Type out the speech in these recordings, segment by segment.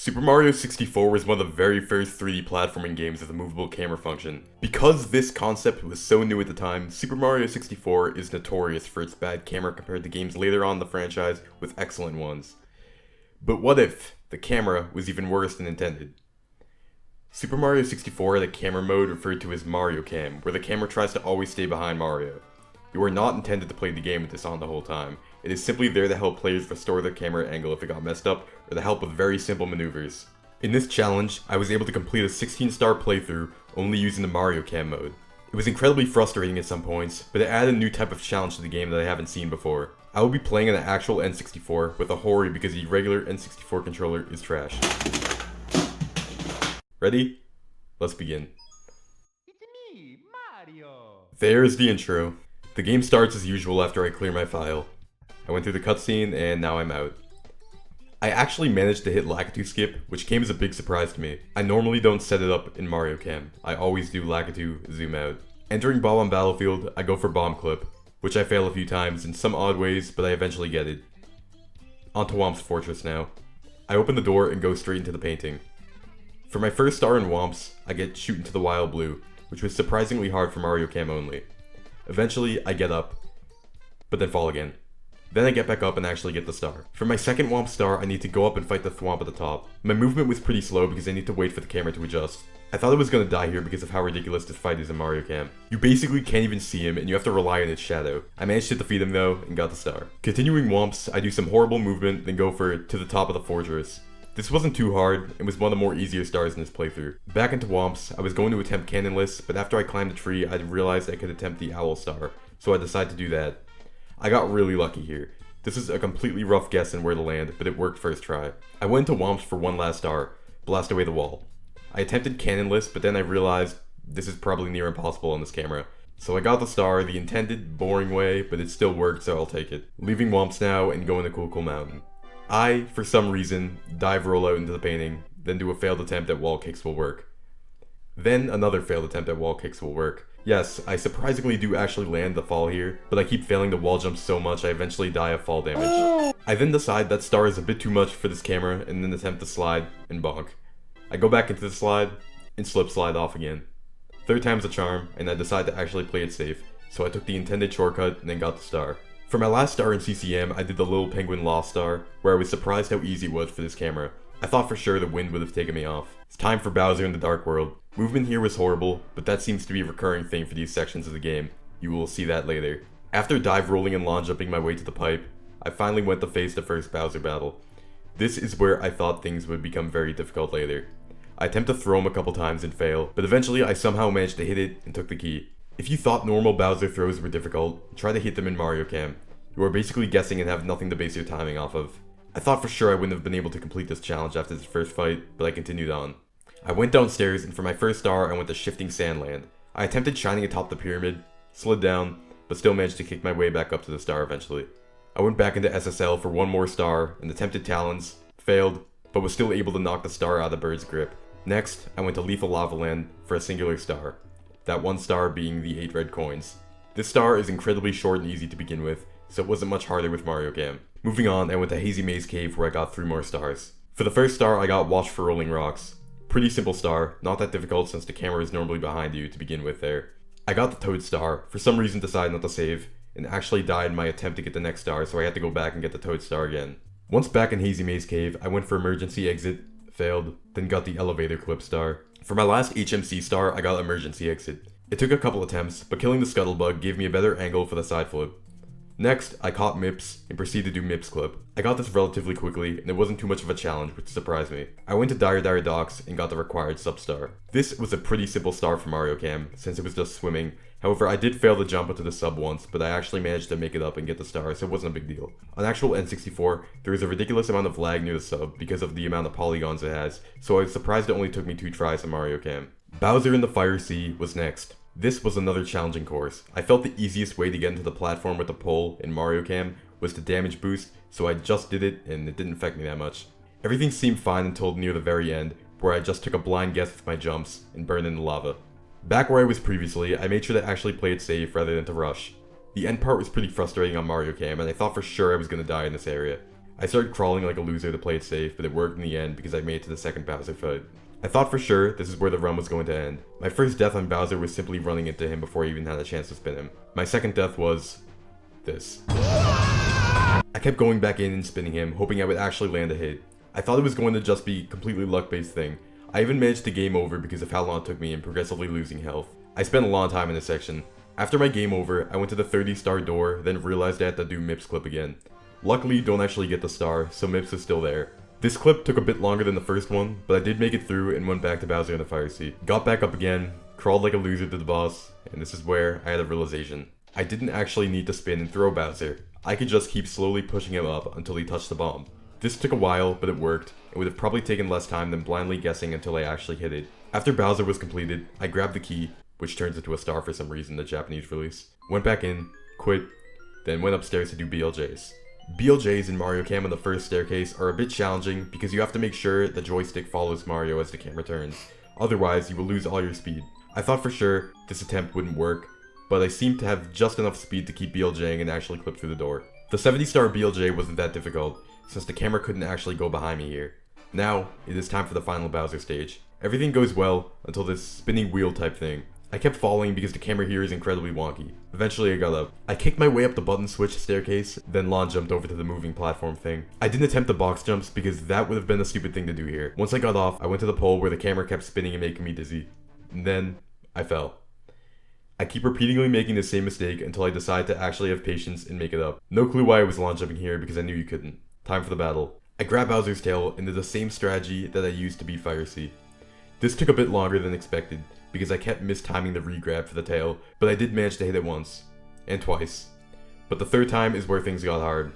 Super Mario 64 was one of the very first 3D platforming games with a movable camera function. Because this concept was so new at the time, Super Mario 64 is notorious for its bad camera compared to games later on in the franchise with excellent ones. But what if the camera was even worse than intended? Super Mario 64 had a camera mode referred to as Mario Cam, where the camera tries to always stay behind Mario. You are not intended to play the game with this on the whole time. It is simply there to help players restore their camera angle if it got messed up, or to help with very simple maneuvers. In this challenge, I was able to complete a 16-star playthrough only using the Mario Cam mode. It was incredibly frustrating at some points, but it added a new type of challenge to the game that I haven't seen before. I will be playing on an actual N64 with a Hori because the regular N64 controller is trash. Ready? Let's begin. It's me, Mario! There's the intro. The game starts as usual after I clear my file. I went through the cutscene and now I'm out. I actually managed to hit Lakitu skip, which came as a big surprise to me. I normally don't set it up in Mario Cam. I always do Lakitu zoom out. Entering Bomb on Battlefield, I go for Bomb Clip, which I fail a few times in some odd ways, but I eventually get it. Onto Whomp's Fortress now. I open the door and go straight into the painting. For my first star in Whomp's, I get Shoot into the Wild Blue, which was surprisingly hard for Mario Cam only. Eventually, I get up, but then fall again. Then I get back up and actually get the star. For my second Whomp star, I need to go up and fight the Thwomp at the top. My movement was pretty slow because I need to wait for the camera to adjust. I thought I was gonna die here because of how ridiculous this fight is in Mario Cam. You basically can't even see him and you have to rely on his shadow. I managed to defeat him though and got the star. Continuing Whomps, I do some horrible movement, then go for to the top of the fortress. This wasn't too hard, and was one of the more easier stars in this playthrough. Back into Whomps, I was going to attempt Cannonless, but after I climbed a tree, I realized I could attempt the Owl Star, so I decided to do that. I got really lucky here. This is a completely rough guess in where to land, but it worked first try. I went to Whomps for one last star, blast away the wall. I attempted Cannonless, but then I realized this is probably near impossible on this camera. So I got the star the intended, boring way, but it still worked, so I'll take it. Leaving Whomps now and going to Cool Cool Mountain. I, for some reason, dive roll out into the painting, then do a failed attempt at wall kicks will work. Then another failed attempt at wall kicks will work. Yes, I surprisingly do actually land the fall here, but I keep failing to wall jump so much I eventually die of fall damage. I then decide that star is a bit too much for this camera and then attempt to slide and bonk. I go back into the slide and slip slide off again. Third time's a charm, and I decide to actually play it safe, so I took the intended shortcut and then got the star. For my last star in CCM, I did the Little Penguin Lost Star, where I was surprised how easy it was for this camera. I thought for sure the wind would have taken me off. It's time for Bowser in the Dark World. Movement here was horrible, but that seems to be a recurring thing for these sections of the game. You will see that later. After dive rolling and lawn jumping my way to the pipe, I finally went to face the first Bowser battle. This is where I thought things would become very difficult later. I attempt to throw him a couple times and fail, but eventually I somehow managed to hit it and took the key. If you thought normal Bowser throws were difficult, try to hit them in Mario Cam. You are basically guessing and have nothing to base your timing off of. I thought for sure I wouldn't have been able to complete this challenge after this first fight, but I continued on. I went downstairs and for my first star I went to Shifting Sandland. I attempted shining atop the pyramid, slid down, but still managed to kick my way back up to the star eventually. I went back into SSL for one more star and attempted Talons, failed, but was still able to knock the star out of the bird's grip. Next, I went to Lethal Lava Land for a singular star. That one star being the 8 red coins. This star is incredibly short and easy to begin with, so it wasn't much harder with Mario Cam. Moving on, I went to Hazy Maze Cave where I got 3 more stars. For the first star, I got Watch for Rolling Rocks. Pretty simple star, not that difficult since the camera is normally behind you to begin with there. I got the Toad star, for some reason decided not to save, and actually died in my attempt to get the next star, so I had to go back and get the Toad star again. Once back in Hazy Maze Cave, I went for Emergency Exit, failed, then got the Elevator Clip star. For my last HMC star, I got Emergency Exit. It took a couple attempts, but killing the Scuttlebug gave me a better angle for the side flip. Next, I caught Mips and proceeded to do Mips Clip. I got this relatively quickly, and it wasn't too much of a challenge, which surprised me. I went to Dire Dire Docks and got the required sub-star. This was a pretty simple star for Mario Cam, since it was just swimming. However, I did fail to jump into the sub once, but I actually managed to make it up and get the star, so it wasn't a big deal. On actual N64, there is a ridiculous amount of lag near the sub because of the amount of polygons it has, so I was surprised it only took me 2 tries on Mario Cam. Bowser in the Fire Sea was next. This was another challenging course. I felt the easiest way to get into the platform with the pole in Mario Cam was to damage boost, so I just did it and it didn't affect me that much. Everything seemed fine until near the very end, where I just took a blind guess with my jumps and burned in the lava. Back where I was previously, I made sure to actually play it safe rather than to rush. The end part was pretty frustrating on Mario Cam and I thought for sure I was going to die in this area. I started crawling like a loser to play it safe, but it worked in the end because I made it to the second Bowser fight. I thought for sure this is where the run was going to end. My first death on Bowser was simply running into him before I even had a chance to spin him. My second death was this. I kept going back in and spinning him, hoping I would actually land a hit. I thought it was going to just be a completely luck-based thing. I even managed to game over because of how long it took me and progressively losing health. I spent a long time in this section. After my game over, I went to the 30-star door, then realized I had to do Mip's clip again. Luckily, you don't actually get the star, so Mip's is still there. This clip took a bit longer than the first one, but I did make it through and went back to Bowser in the fire seat. Got back up again, crawled like a loser to the boss, and this is where I had a realization. I didn't actually need to spin and throw Bowser. I could just keep slowly pushing him up until he touched the bomb. This took a while, but it worked. It would have probably taken less time than blindly guessing until I actually hit it. After Bowser was completed, I grabbed the key, which turns into a star for some reason, the Japanese release. Went back in, quit, then went upstairs to do BLJs. BLJs in Mario Cam on the first staircase are a bit challenging because you have to make sure the joystick follows Mario as the camera turns. Otherwise, you will lose all your speed. I thought for sure this attempt wouldn't work, but I seemed to have just enough speed to keep BLJing and actually clip through the door. The 70-star BLJ wasn't that difficult, since the camera couldn't actually go behind me here. Now, it is time for the final Bowser stage. Everything goes well until this spinning wheel type thing. I kept falling because the camera here is incredibly wonky. Eventually I got up. I kicked my way up the button switch staircase, then lawn jumped over to the moving platform thing. I didn't attempt the box jumps because that would have been a stupid thing to do here. Once I got off, I went to the pole where the camera kept spinning and making me dizzy. And then, I fell. I keep repeatedly making the same mistake until I decide to actually have patience and make it up. No clue why I was lawn jumping here because I knew you couldn't. Time for the battle. I grab Bowser's tail and did the same strategy that I used to beat Fire Sea. This took a bit longer than expected because I kept mistiming the re-grab for the tail, but I did manage to hit it once. And twice. But the third time is where things got hard.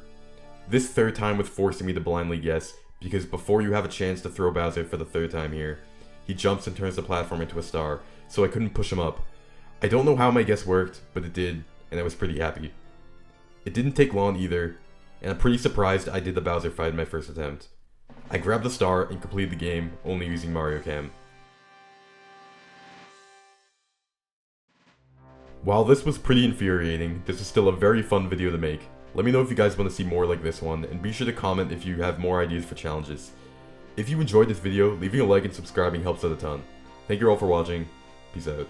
This third time was forcing me to blindly guess, because before you have a chance to throw Bowser for the third time here, he jumps and turns the platform into a star, so I couldn't push him up. I don't know how my guess worked, but it did, and I was pretty happy. It didn't take long either, and I'm pretty surprised I did the Bowser fight in my first attempt. I grabbed the star and completed the game, only using Mario Cam. While this was pretty infuriating, this is still a very fun video to make. Let me know if you guys want to see more like this one, and be sure to comment if you have more ideas for challenges. If you enjoyed this video, leaving a like and subscribing helps out a ton. Thank you all for watching. Peace out.